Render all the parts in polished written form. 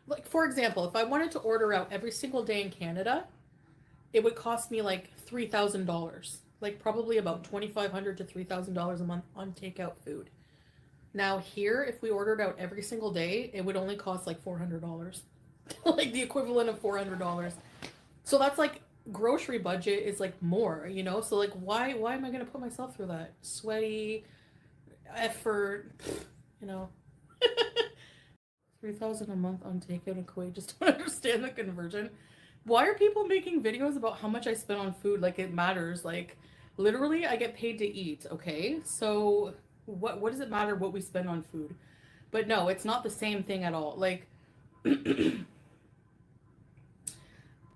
Like, for example, if I wanted to order out every single day in Canada, it would cost me like $3,000. Like, probably about $2,500 to $3,000 a month on takeout food. Now, here, if we ordered out every single day, it would only cost like $400. Like, the equivalent of $400. So that's like grocery budget is like more, you know? So like why am I gonna put myself through that? Sweaty effort, you know. 3,000 a month on takeout in Kuwait, just don't understand the conversion. Why are people making videos about how much I spend on food like it matters? Like literally I get paid to eat, okay? So what does it matter what we spend on food? But no, it's not the same thing at all. Like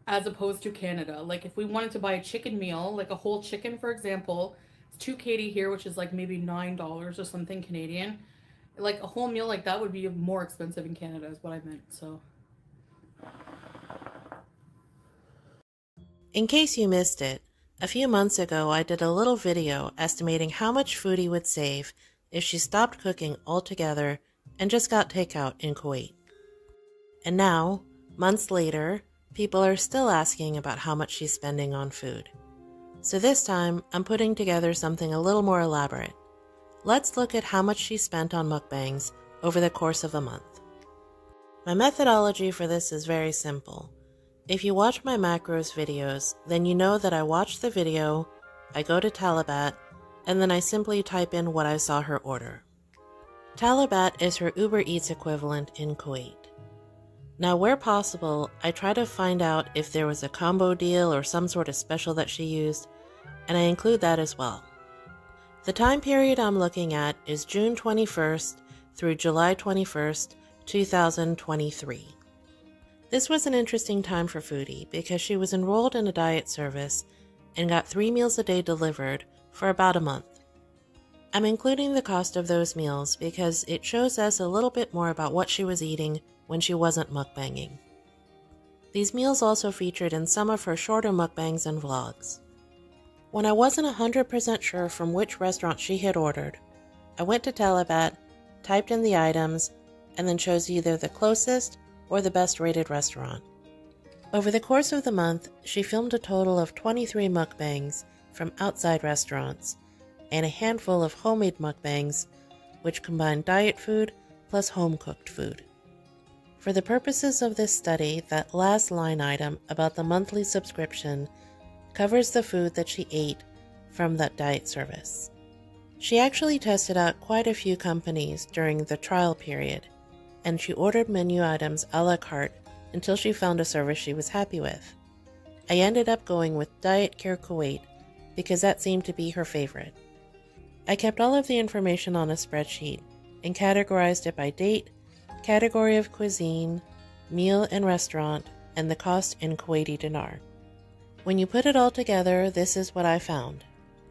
as opposed to Canada. Like if we wanted to buy a chicken meal, like a whole chicken, for example, it's 2 KD here, which is like maybe $9 or something Canadian. Like a whole meal like that would be more expensive in Canada is what I meant. So in case you missed it, a few months ago I did a little video estimating how much Foodie would save if she stopped cooking altogether and just got takeout in Kuwait. And now, months later, people are still asking about how much she's spending on food. So this time, I'm putting together something a little more elaborate. Let's look at how much she spent on mukbangs over the course of a month. My methodology for this is very simple. If you watch my macros videos, then you know that I watch the video, I go to Talabat, and then I simply type in what I saw her order. Talabat is her Uber Eats equivalent in Kuwait. Now, where possible, I try to find out if there was a combo deal or some sort of special that she used, and I include that as well. The time period I'm looking at is June 21st through July 21st, 2023. This was an interesting time for Foodie because she was enrolled in a diet service and got 3 meals a day delivered for about a month. I'm including the cost of those meals because it shows us a little bit more about what she was eating when she wasn't mukbanging. These meals also featured in some of her shorter mukbangs and vlogs. When I wasn't 100% sure from which restaurant she had ordered, I went to Talabat, typed in the items, and then chose either the closest or the best rated restaurant. Over the course of the month, she filmed a total of 23 mukbangs from outside restaurants and a handful of homemade mukbangs, which combined diet food plus home-cooked food. For the purposes of this study, that last line item about the monthly subscription covers the food that she ate from that diet service. She actually tested out quite a few companies during the trial period, and she ordered menu items a la carte until she found a service she was happy with. I ended up going with Diet Care Kuwait because that seemed to be her favorite. I kept all of the information on a spreadsheet and categorized it by date, category of cuisine, meal and restaurant, and the cost in Kuwaiti dinar. When you put it all together, this is what I found.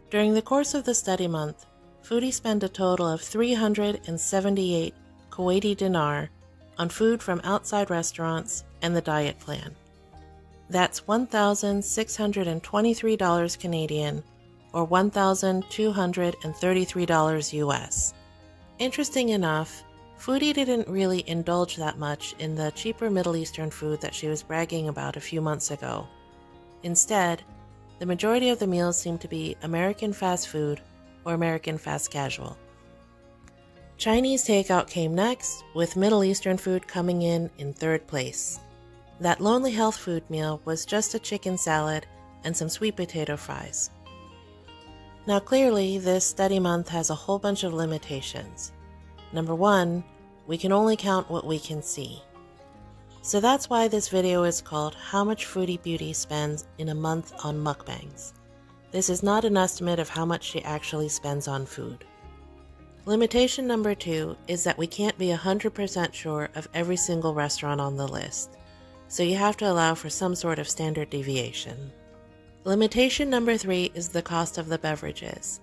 During the course of the study month, Foodie spent a total of 378 Kuwaiti dinar on food from outside restaurants and the diet plan. That's $1,623 Canadian or $1,233 US. Interesting enough, Foodie didn't really indulge that much in the cheaper Middle Eastern food that she was bragging about a few months ago. Instead, the majority of the meals seemed to be American fast food or American fast casual. Chinese takeout came next, with Middle Eastern food coming in third place. That lonely health food meal was just a chicken salad and some sweet potato fries. Now clearly, this study month has a whole bunch of limitations. Number one, we can only count what we can see. So that's why this video is called How Much Foodie Beauty Spends in a Month on Mukbangs. This is not an estimate of how much she actually spends on food. Limitation number two is that we can't be 100% sure of every single restaurant on the list, so you have to allow for some sort of standard deviation. Limitation number three is the cost of the beverages.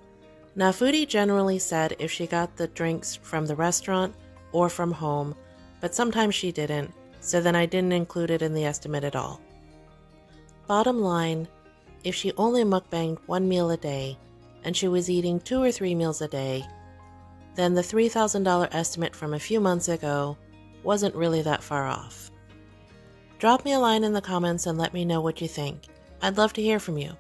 Now, Foodie generally said if she got the drinks from the restaurant or from home, but sometimes she didn't, so then I didn't include it in the estimate at all. Bottom line, if she only mukbanged 1 meal a day, and she was eating 2 or 3 meals a day, then the $3,000 estimate from a few months ago wasn't really that far off. Drop me a line in the comments and let me know what you think. I'd love to hear from you.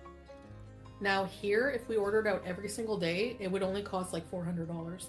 Now here, if we ordered out every single day, it would only cost like $400.